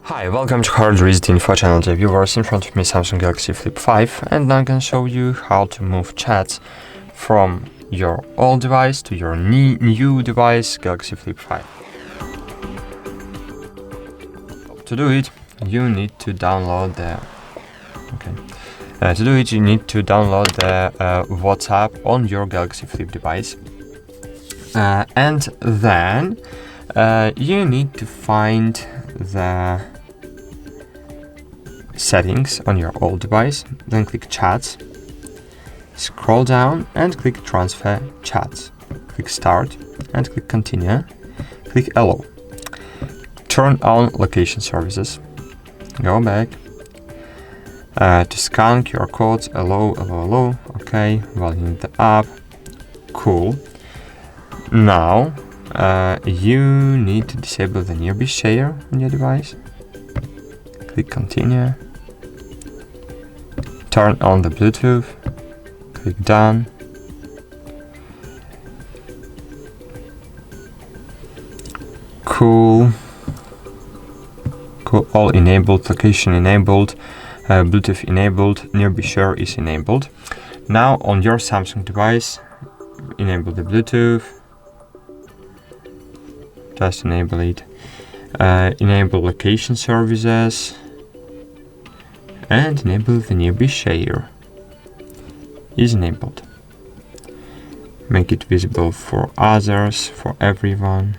Hi, welcome to HardReset.Info channel, dear viewers. In front of me Samsung Galaxy Flip 5, and I'm gonna show you how to move chats from your old device to your new device, Galaxy Flip 5. To do it, you need to download the WhatsApp on your Galaxy Flip device, and then you need to find the settings on your old device, then click chats, scroll down and click transfer chats, click start and click continue, click allow, turn on location services, go back to scan QR codes, allow, okay, volume the app, cool. Now you need to disable the nearby share on your device, click continue, turn on the Bluetooth, click done, cool, all enabled, location enabled, Bluetooth enabled, nearby share is enabled. Now on your Samsung device, enable the Bluetooth, just enable it, enable location services, and enable the nearby share is enabled. Make it visible for others, for everyone.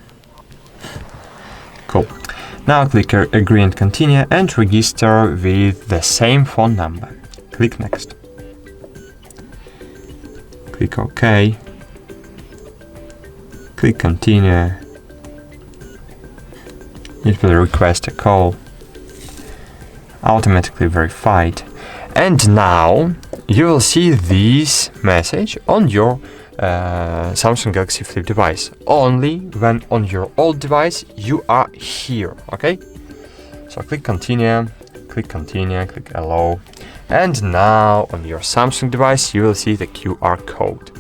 Cool. Now click agree and continue and register with the same phone number. Click next. Click OK. Click continue. It will request a call, automatically verified, and now you will see this message on your Samsung Galaxy Flip device only when on your old device you are here. Okay, so click continue, click allow, and now on your Samsung device you will see the QR code.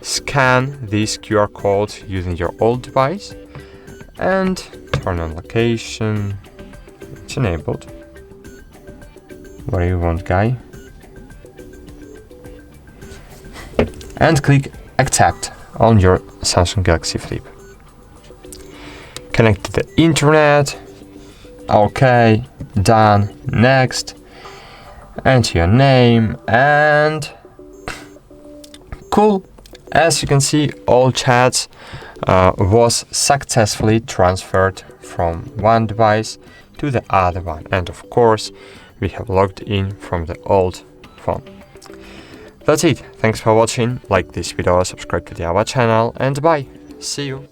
Scan this QR code using your old device and turn on location. It's enabled. Where you want, guy, and click accept on your Samsung Galaxy Flip. Connect to the internet. Okay, done. Next, enter your name and cool. As you can see, all chats was successfully transferred from one device to the other one, and of course we have logged in from the old phone. That's it. Thanks for watching. Like this video, subscribe to our channel, and bye. See you.